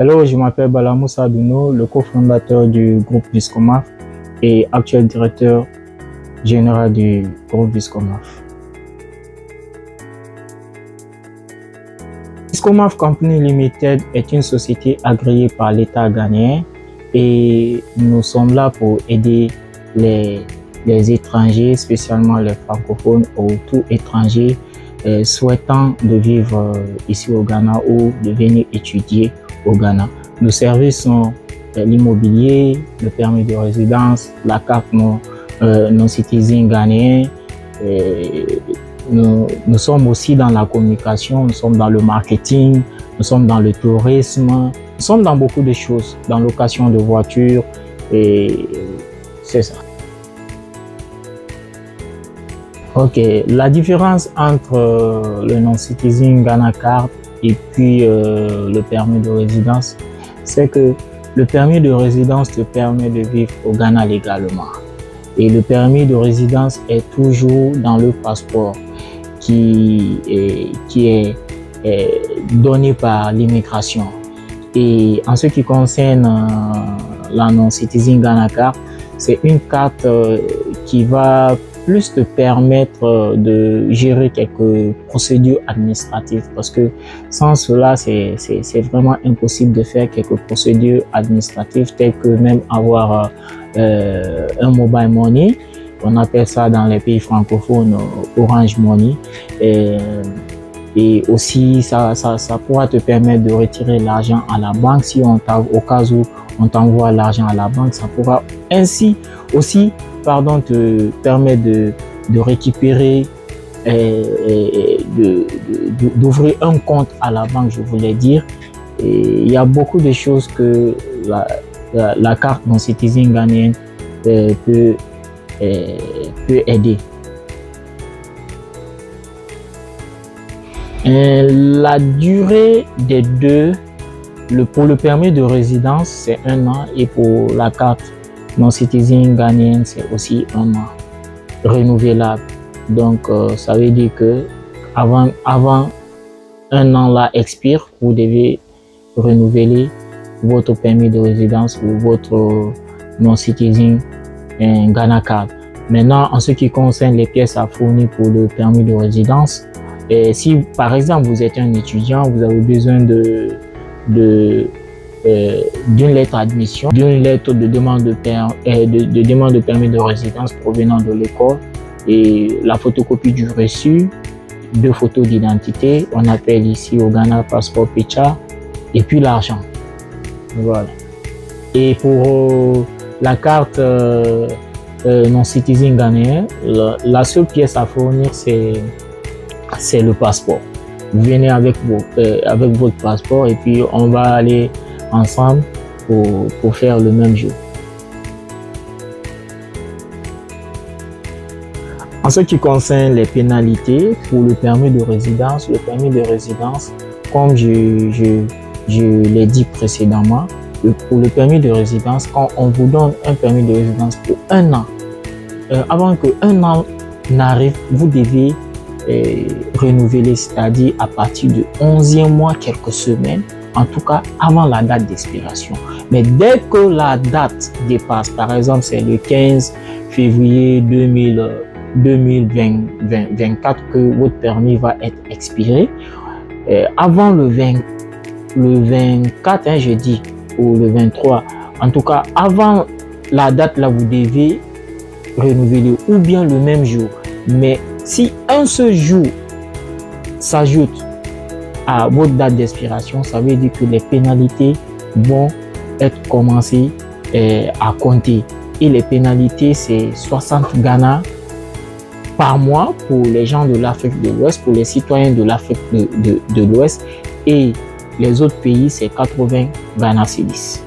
Hello, je m'appelle Bala Moussa Duno, le cofondateur du groupe Viscomaf et actuel directeur général du groupe Viscomaf. Viscomaf Company Limited est une société agréée par l'État ghanéen et nous sommes là pour aider les étrangers, spécialement les francophones ou tout étranger souhaitant de vivre ici au Ghana ou de venir étudier au Ghana. Nos services sont l'immobilier, le permis de résidence, la carte non-citizen ghanéen. Nous sommes aussi dans la communication, nous sommes dans le marketing, nous sommes dans le tourisme, nous sommes dans beaucoup de choses, dans la location de voitures, et c'est ça. Ok, la différence entre le non-citizen Ghana Card et puis le permis de résidence, c'est que le permis de résidence te permet de vivre au Ghana légalement. Et le permis de résidence est toujours dans le passeport qui est donné par l'immigration. Et en ce qui concerne la non-citizen Ghana Card, c'est une carte qui va plus te permettre de gérer quelques procédures administratives, parce que sans cela, c'est vraiment impossible de faire quelques procédures administratives telles que même avoir un mobile money. On appelle ça dans les pays francophones Orange Money. Et aussi, ça pourra te permettre de retirer l'argent à la banque si au cas où on t'envoie l'argent à la banque. Ça pourra ainsi aussi te permettre de récupérer, d'ouvrir un compte à la banque, je voulais dire. Et il y a beaucoup de choses que la carte non-citizen ghanéenne peut aider. La durée des deux, pour le permis de résidence, c'est 1 an, et pour la carte non-citizen ghanéenne, c'est aussi 1 an, renouvelable. Donc, ça veut dire que avant 1 an là expire, vous devez renouveler votre permis de résidence ou votre non-citizen Ghana Card. Maintenant, en ce qui concerne les pièces à fournir pour le permis de résidence, si par exemple vous êtes un étudiant, vous avez besoin d'une lettre d'admission, d'une lettre de demande de permis de résidence provenant de l'école, et la photocopie du reçu, 2 photos d'identité, on appelle ici au Ghana passeport picture, et puis l'argent. Voilà. Et pour la carte non-citizen ghanéen, la seule pièce à fournir, c'est le passeport. Vous venez avec votre passeport et puis on va aller ensemble pour faire le même jour. En ce qui concerne les pénalités pour le permis de résidence, comme je l'ai dit précédemment, pour le permis de résidence, quand on vous donne un permis de résidence pour 1 an, avant que 1 an n'arrive, vous devez renouveler, c'est-à-dire à partir du 11e mois, quelques semaines, en tout cas avant la date d'expiration. Mais dès que la date dépasse, par exemple c'est le 15 février 2024 que votre permis va être expiré, avant le 24, je dis, ou le 23, en tout cas avant la date là, vous devez renouveler, ou bien le même jour. Mais si un seul jour s'ajoute à votre date d'expiration, ça veut dire que les pénalités vont être commencées à compter. Et les pénalités, c'est 60 Ghana par mois pour les gens de l'Afrique de l'Ouest, pour les citoyens de l'Afrique de l'Ouest, et les autres pays, c'est 80 Ghana cedis.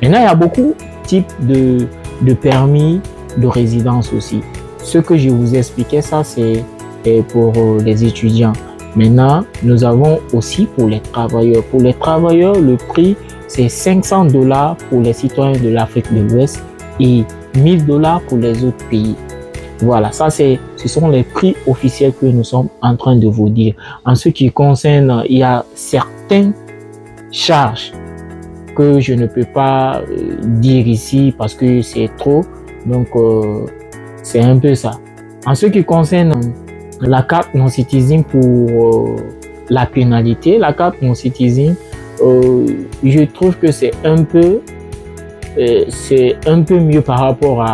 Maintenant, il y a beaucoup de types de permis de résidence aussi. Ce que je vous expliquais, ça c'est pour les étudiants. Maintenant, nous avons aussi pour les travailleurs. Pour les travailleurs, le prix c'est 500 $ pour les citoyens de l'Afrique de l'Ouest et 1000 $ pour les autres pays. Voilà, ça ce sont les prix officiels que nous sommes en train de vous dire. En ce qui concerne, il y a certaines charges que je ne peux pas dire ici parce que c'est trop. Donc, c'est un peu ça. En ce qui concerne la carte non-citizen pour la pénalité, la carte non-citizen, je trouve que c'est un peu mieux par rapport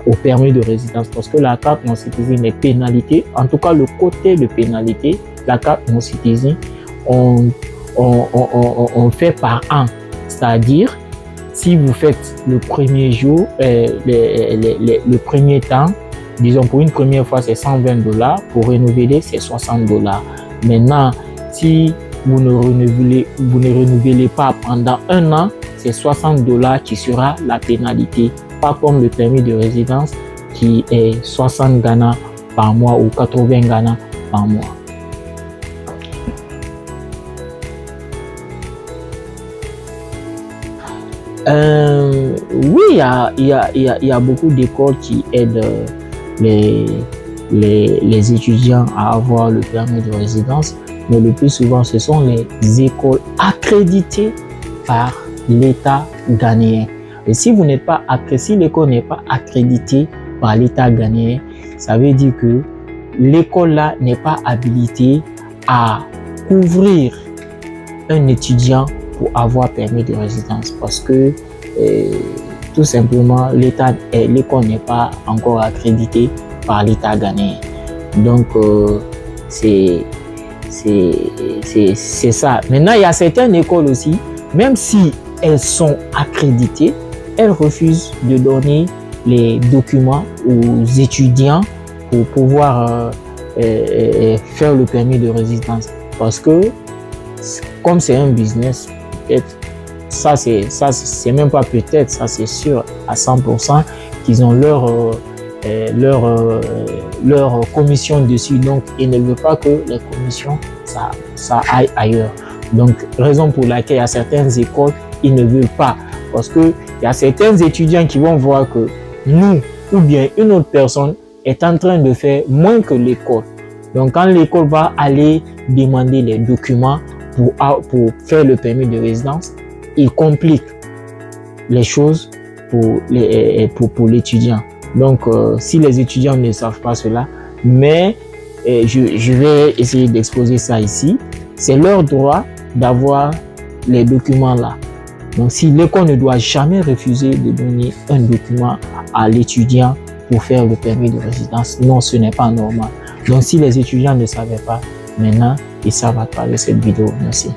au permis de résidence, parce que la carte non-citizen est pénalité. En tout cas, le côté de pénalité, la carte non-citizen, on fait par an. C'est-à-dire, si vous faites le premier jour, le premier temps, disons pour une première fois, c'est $120. Pour renouveler, c'est $60. Maintenant, si vous ne renouvelez pas pendant un an, c'est $60 qui sera la pénalité. Pas comme le permis de résidence qui est 60 Ghana par mois ou 80 Ghana par mois. Oui, il y a beaucoup d'écoles qui aident les étudiants à avoir le permis de résidence, mais le plus souvent, ce sont les écoles accréditées par l'État ghanéen. Et si vous n'êtes pas si l'école n'est pas accréditée par l'État ghanéen, ça veut dire que l'école là n'est pas habilitée à couvrir un étudiant pour avoir permis de résidence, parce que tout simplement l'école n'est pas encore accréditée par l'État ghanéen. Donc c'est ça. Maintenant, il y a certaines écoles aussi, même si elles sont accréditées, elles refusent de donner les documents aux étudiants pour pouvoir faire le permis de résidence, parce que comme c'est un business, peut-être ça c'est même pas peut-être, ça c'est sûr à 100% qu'ils ont leur commission dessus, donc ils ne veulent pas que les commissions ça aille ailleurs. Donc raison pour laquelle il y a certaines écoles, ils ne veulent pas, parce que il y a certains étudiants qui vont voir que nous ou bien une autre personne est en train de faire moins que l'école. Donc quand l'école va aller demander les documents pour faire le permis de résidence, il complique les choses pour l'étudiant. Donc si les étudiants ne savent pas cela, mais je vais essayer d'exposer ça ici, c'est leur droit d'avoir les documents là. Donc si l'école ne doit jamais refuser de donner un document à l'étudiant pour faire le permis de résidence, non, ce n'est pas normal. Donc si les étudiants ne savaient pas, maintenant ils savent à travers cette vidéo. Merci.